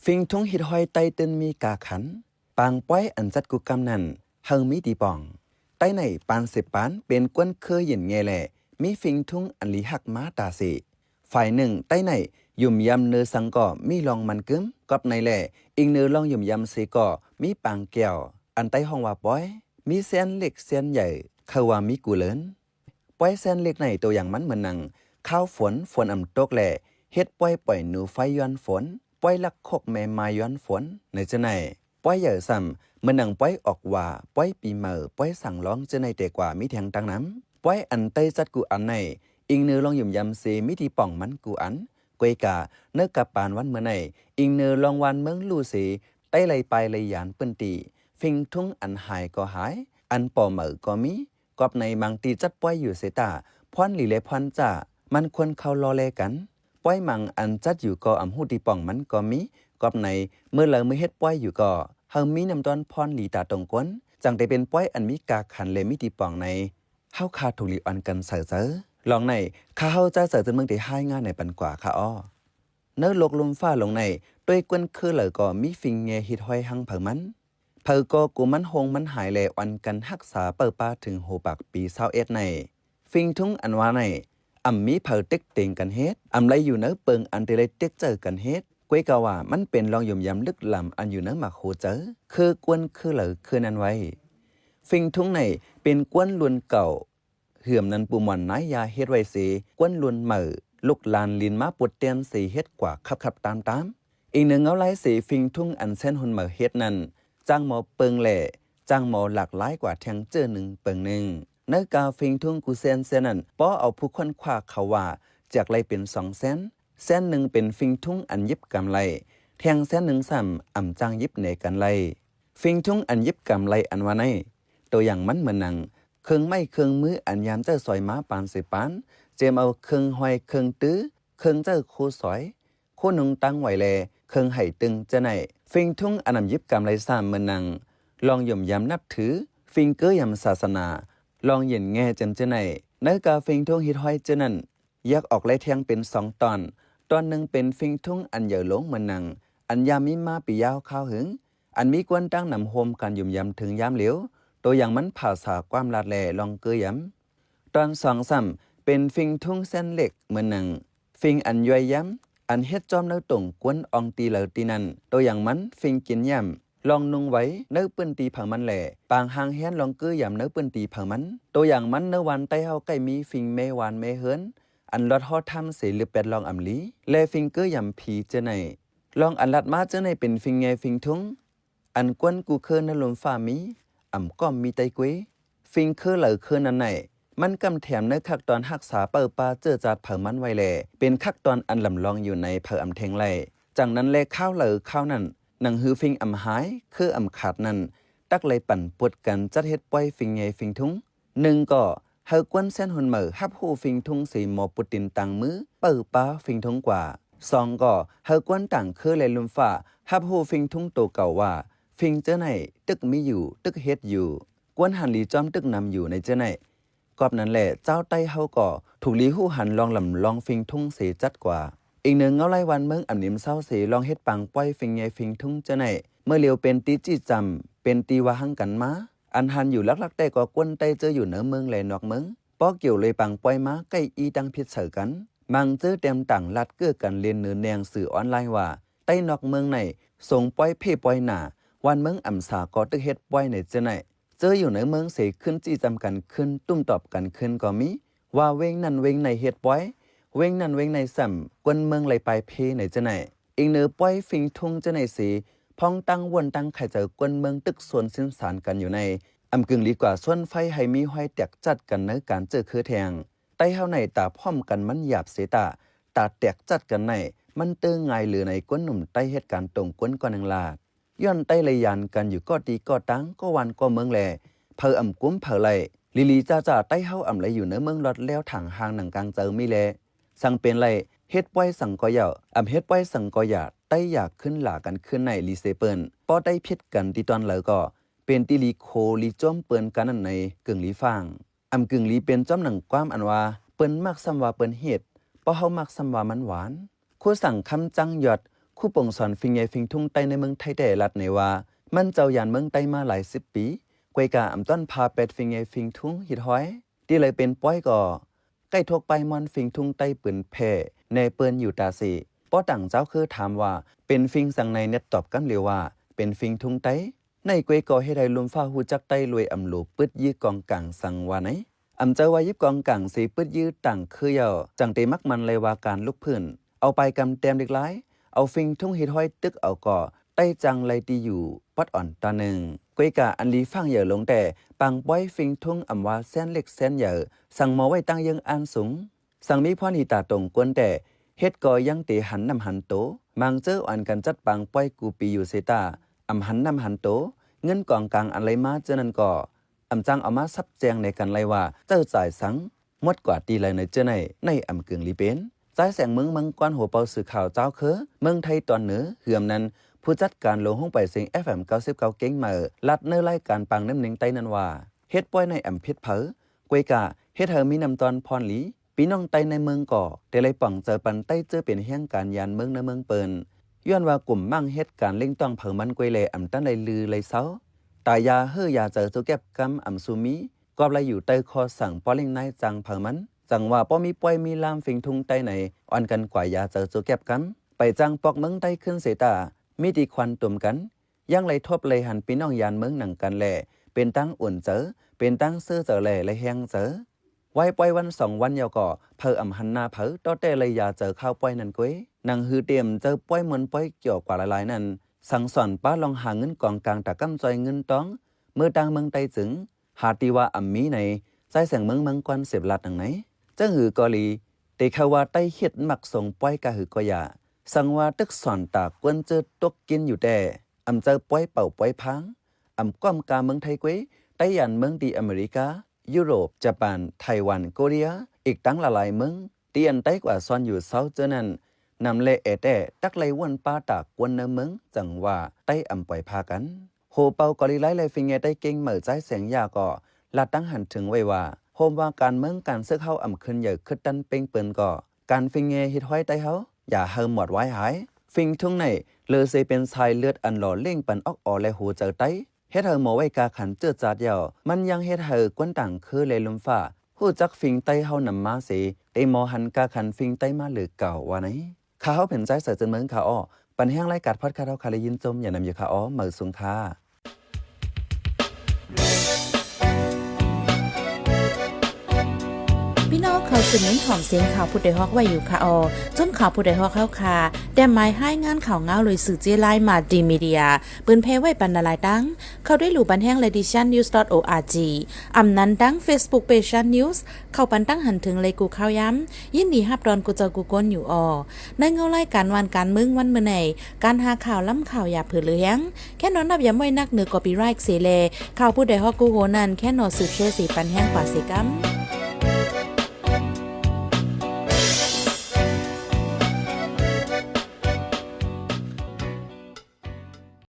ฟิงทุงฮิดหอยไตตึนมีกาขันปางป้อยอันจัดกุกำนันเฮามีตีปองไตในปานสิบปานเป็นกวนเคยเย็นแงแลมีฟิงทุงอันลีหักมาตาสีฝ่ายหนึ่งไตในยุ่มยำเนื้อสังก็มีลองมันกึมกอบในแหล่อีกเนื้อลองยุ่มยำสีก็มีปางแก้วอันไตห้องว่าป้อยมีเส้นเล็กเส้นใหญ่เขาว่ามีกูเลินป้อยเส้นเล็กในตัวอย่างมันเหมือนนังข้าวฝนอ่ำตกแหล่เฮ็ดป้อยปล่อยหนูไฟย้อนฝนป้อยลักคกแม่มาย้อนฝนในเจ้าไหนป้อยใหญ่ซ้ำเมื่อนังป้อยออกว่าป้อยปีเมื่อป้อยสั่งร้องเจ้าในแต่กว่ามีแทงตังน้ำป้อยอันไตจัดกูอันในอิงเนื้อลองยุ่มยำเสมิธีป่องมันกูอันกวยกาเนื้อกับปานวันเมื่อไหนอิงเนื้อลองวันเมืองลู่สีไตไหลไปเลยยานเปิ้นตีฟิงทุ่งอันหายก็หายอันป่อเหมือก็มีกอบในบางตีจัดป้อยอยู่เสตาพอนหลีเลพอนจ่ามันควรเข้ารอเลกันป้อยมังอันจัดอยู่ก็อำหูตีป่องมันก็มีกอบในเมื่อเลยมือเฮ็ดป้อยอยู่ก็เฮามีนำตอนพรหลีตาตรงก้นจังได้เป็นป้อยอันมีกาขันเลมิตีป่องในเฮาคาถูกหลีอันกันเสือลองในข้าเฮาจะเสือจนเมืองที่ให้ง่ายในปันกว่าค่ะอ้อเนื้อลกลมฟ้าลงในด้วยกวนคือเลยก็มีฟิงเงฮิดห้อยหังเผอมันเผอก็กูมันหงมันหายแลอันกันรักษาเปิดป้าถึงโหปากปี21ในฟิงทุงอันว่าในมีเผอเต็กเต็งกันเฮ็ดไลอยู่เนื้อเปิงอันเตเลยเต็กเจอกันเฮ็ดกวยกะว่ามันเป็นลองยมยำลึกลำอันอยู่เนื้อหมักโหเจอคือกวนคือเหลือคือนั้นไว้ฟิงทุงในเป็นกวนลวนเก่าเหื่อมนั้นปูหมอนนายยาเฮ็ดไว้สีกวนลวนเหม่อลูกลานลินมาปวดเตียนสีเฮ็ดกว่าขับตามอีกหนึ่งเอาไล่สีฟิงทุงอันเส้นหุ่นเหม่อเฮ็ดนั้นจ้างหมอเปิงแหล่จ้างหมอหลากหลายกว่าแทงเจอหนึ่งเปิงหนึ่งเนื้อกาฟิงทุงกูเซนนั้นป้อเอาผู้คนคว้าเขาว่าจากไรเป็น2 เส้นหนึ่งเป็นฟิงทุงอันยิบกำไรแทงเส้นหนึ่งซ้ำจ้างยิบเนกันไรฟิงทุงอันยิบกำไรอันว่าในตัวอย่างมันเหมือนหนังเครื่องไม่เครื่องมืออันยามเจ้าซอยม้าปานสิปานเจมเอาเครื่องหอยเครื่องตื้อเครื่องเจ้าโคสอยโคนุงตั้งไหวแลเครื่องไห่ตึงจะไหนฟิงทุงอันนำยิบกำไรซ้ำเหมือนหนังลองย่อมยำนับถือฟิงเกอร์ยำศาสนาลองเย็นแง่จำจะไหนเนื้อกาฟิงทุงฮิดหอยจะนั่นยักออกไล่แทงเป็น2 ตอนหนึ่งเป็นฟิงทุงอันใหญ่หลงเหมือนหนังอันยามิมาปียาวข้าวหึงอันมีกวนตั้งนำโฮมการยุ่มยำถึงยามเหลียวตัวอย่างมันผ่าสาความลาดแหล่ลองเกยยำตอน2 เป็นฟิงทุงเส้นเหล็กเหมือนหนังฟิงอันย่อยย้ำอันเฮ็ดจอมเนื้อตรงกวนอองตีเหลอตีนันตัวอย่างมันฟิงกินย่ำลองนุ่งไว้เนื้อปื้นตีผังมันแหล่ปางหางแฮนลองเกยยำเนื้อปื้นตีผังมันตัวอย่างมันเนื้อวันไต้เฮาใกล้มีฟิงเมวานเมเฮินอันลอดฮอทำเสียหรือเป็ดลองลีและฟิงเกอร์ยำผีเจไหนลองอันลัดมาเจไหนเป็นฟิงไงฟิงทุงอันกวนกูเคยนลมฟ้ามีก็มีไตกวยฟิงเคอร์เหลือเคอนั้นไหนมันกำแถมเนื้อคักตอนหักษาเปิดปลาเจอจัดเผอมันไวแลเป็นคักตอนอันลำลองอยู่ในเผอเทงไหลจากนั้นแลข้าวเหลือข้าวนั่นหนังฮือฟิงหายคือขาดนั่นตักเลยปั่นปวดกันจัดเฮ็ดป้อยฟิงไงฟิงทุง1ก็เฮากวนเส้นหุ่นเหมือฮับหูฟิงทุงสีหมอปุตินตังมือเปิดป้าฟิงทุงกว่า2ก็เฮากวนต่างคือเลยลุมฟ้าฮับหูฟิงทุงโตเก่าว่าฟิงเจ้าไหนตึกมีอยู่ตึกเฮ็ดอยู่กวนหันลีจอมตึกนำอยู่ในเจ้าไหนกอบนั้นแหละเจ้าไต้เฮาก็ถูกลีหูหันลองลำลองฟิงทุงเสจัดกว่าอีกหนึ่งเอาไล่วันเมืองนิมเศร้าเสลองเฮ็ดปังป้อยฟิงไงฟิงทุงเจ้าไหนเมื่อเลียวเป็นตีจี้จำเป็นตีว่าหังกันมาอันหันอยู่ลักๆแต่ก็กวนไต้เจออยู่เหนือเมืองแลนอกเมืองป้อเกี่ยวเลยปังป้อยมาใกล้อีดังพิษเสกันมังเจอเต็มต่างลัดเกื้อกันเรียนเนื้อแนงสื่อออนไลน์ว่าใต้นอกเมืองไหนส่งป้อยเพ่ป้อยหนาวันเมืองสาก็ตึกเฮ็ดป้อยในเจ้าไหนเจออยู่ในเมืองเสขึ้นจี้จำกันขึ้นตุ้มตอบกันขึ้นก็มีว่าเว้งนั่นเว้งในเฮ็ดป้อยเว้งนั่นเว้งในซ้ำกวนเมืองไหลไปเพ่ในเจ้าไหนอีกเนื้อป้อยฟิงทุ่งเจ้าไหนสีพ้องตั้งวนตั้งไข่เจอกวนเมืองตึกส่วนสิ้นสารกันอยู่ในกึ่งลีกว่าส่วนไฟให้มีห้อยแตกจัดกันในการเจอคือแทงไต้เฮาในตาพร้อมกันมันหยาบเสตาแตกจัดกันในมันเตื้อง่ายหรือในก้นหนุ่มใต้เหตุการณ์ตรงก้นก่อนนังลาดย้อนใต้เลยยันกันอยู่ก็ตีก็ตั้งก็วันก็เมืองแลเผอกุ้มเผอไหลลีจ้าใต้เฮาไหลอยู่ในเมืองรถแล้วถังหางหนังกลางเจอมีแลสั่งเป็นไรเฮ็ดป้อยสั่งก็ยาวเฮ็ดป้อยสั่งก็อยากใต้อยากขึ้นหลากันขึ้นในลีเซเปิลป้อได้พิษกันที่ตอนเลยก็เป็นติลีโคลีจ้อมเปิ้นกันนั่นในกึ่งลีฟางกึ่งลีเป็นจ้อมหนังความอันว่าเปิ้นมักซ้ำว่าเปิ้นเฮ็ดเพราะเฮามักซ้ำว่ามันหวานคู่สั่งคำจังหยอด คู่ปงสอนฟิงใหญ่ฟิงทุ่งใต้ในเมืองไทยแต่ลัดในว่ามันเจ้าหยานเมืองไต้มาหลาย10 ปีกวยกาอำต้นพาเป็ดฟิงใหญ่ฟิงทุ่งหิดห้อยที่เลยเป็นป้อยก่อใกล้ทกไปมอนฟิงทุ่งไต้ปืนแพ่ในเปิ้นอยู่ตาสิป้อต่างเจ้าคือถามว่าเป็นฟิงสังในเน็ตตอบกันเร็วว่าเป็นฟิงทุ่งไต้ในกวยก่อให้ได้ลุมฟ้าหูจักไต้รวยอำหลูปึดยื้อกองกลางสังว่าไหนอำเจ้าว่ายิบกองกลางสีปึดยื้อต่างคือเยาจังเตมักมันเลยว่าการลุกพื้นเอาไปกำเต็มเด็กหลายเอาฟิงทุ่งหิดห้อยตึกเอาก่อใต้จังไลตีอยู่ปัดอ่อนตาหนึ่งกวยกาอันลีฟังเหย่อลงแต่ปังป้อยฟิงทุ่งอำว่าแสนเล็กแสนเหย่อสั่งหมอไว้ตั้งยังอันสูงสั่งมีพรหิตาตรงกวนแต่เฮ็ดก่อยังตีหันนำหันโตมังเจออ่อนกันจัดปังป้อยกูปีอยู่เซตาอำหันนำหันโตเงินกองกลางอันไรมาเจอนั่นก่ออำจังเอามาซับแจงในกันไรว่าเจ้าจ่ายสังมดกว่าตีไรในเจอในอำกึ่งลีเป็นสายแสงเมืองมังกรหัวเปาสื่อข่าวเจ้าเคอเมืองไทยตอนเหนือเหือมนั้นผู้จัดการลงห้องไปเสียง FM 99เก่งมาลัดเนื้อรายการปังน้ำหนึ่งไต้นันว่าเฮ็ดป้อยในอำเพชรเผอกวยกะเฮ็ดเธอมีนำตอนพรหลีปีน้องไต้ในเมืองก่อแต่ไรป่องเจอปันไต้เจอเป็นแห่งการยานเมืองในเมืองเปินย้อนว่ากลุ่มมั่งเฮ็ดการเล่งต้องเผอมันกวยเลยอำตั้นไรลือไรเซาตายาเฮอยาเจอตัวแก็บกำอำซูมีกอบไรอยู่ใต้คอสั่งป้อเล่งนายจังเผอมันจังว่าป้อมีป้อยมีลามฟิงทุงไต้ไหนอ่อนกันกว่ายาเจอตัวแก็บกำไปจังปอกเมืองไต้ขึ้นเสตามีดีควันตุ่มกันยังไรทบเลยหันปีน้องยานเมืองหนังกันแหล่เป็นตั้งอุ่นเจอเป็นตั้งเสื้อเจอแหล่เลยแหงเจอไว้ปล่อยวัน2 วันยาวก่อเพออำหันนาเพอต้อแต่เลยยาเจอข้าวปล่อยนั่นก้วยนางฮือเตรียมเจอปล่อยเหมือนปล่อยเกี่ยวกว่าหลายๆนั่นสั่งสอนป้าลองหาเงินกองกลางตะกำจอยเงินต้องเมื่อตังเมืองไต้จึงหาตีว่าอำมีในใจแสงเมืองมังกรเสพลัดหนังไหนเจ้าหือกอลีเตเขาว่าไต้เฮ็ดมักส่งปล่อยกะหือกอยาสังว่าตึกสอนตากวนเจอตกกินอยู่แต่อำเจอป้อยเป่าป้อยพังอำก้อมกาเมืองไทยกวยไต้ยันเมืองดีอเมริกายุโรปญี่ปุ่นไต้หวันเกาหลีอีกตั้งหลายเมืองเตียนไต้กว่าซ่อนอยู่เซาเจอนั้นนำเลเอแต่ตักไลวนป้าตากวนในเมืองจังว่าไต้อำปล่อยพากันโฮเป่าเกาหลีไลเลยฟิงเงไต้เก่งเหมือใจแสงยาก็ลาตั้งหันถึงไว้ว่าโฮมว่าการเมืองการเสื้อเข้าอำขึ้นใหญ่ขึ้นตันเป่งเปิ้นก็การฟิงเงฮิตห้อยไต้เฮาอย่าเฮิมหมดไว้หายฟิงทุ่งในเลอเซเป็นชายเลือดอันหล่อเล่งปันออกและหูเจอไต้เฮ็ดเฮอหมอไว้กาขันเจือจาดเดียวมันยังเฮ็ดเฮอกวนต่างคือเลยลมฟ้าฮู้จักฟิงไต้เฮานำมาสิเตหมอหันกาขันฟิงไต้มาหรือเก่าว่าไหนข้าเฮาเป็นใจเสือจนเมืองข้าอ้อปันแห้งรายการพอดคาสต์เฮาคาเลยยินจมอย่านำอยู่ข้าอ้อเหมือสุงค่าพี่น้องเขาสืบเน้นหอมเสียงข่าวผู้ใดฮอกไว้อยู่ค่ะจนข่าวผู้ใดฮอกเข้าค่ะแต่หมายให้งานข่าวเงาเลยสื่อเจไลมาดีมีเดียปืนเพไว้ปันนาลายดังเขาได้หลู่บันแห้ง leditionnews.org อำนั้นดัง Facebook page news เข้าปันตั้งหันถึงเลยกูข่าวย้ำยินดีฮับดอนกูเจอกูก้นอยู่ในเงาไล่การวันการมึงวันเมื่อไหนการหาข่าวล้ำข่าวอย่าเผือเลี้ยงแค่นอนนับย้ำไว้นักเหนือกอปีไรค์เสเลข่าวผู้ใดฮอกกูโหนันแค่นอสืบเชื่อสีปันแห้งกว่าสีกัม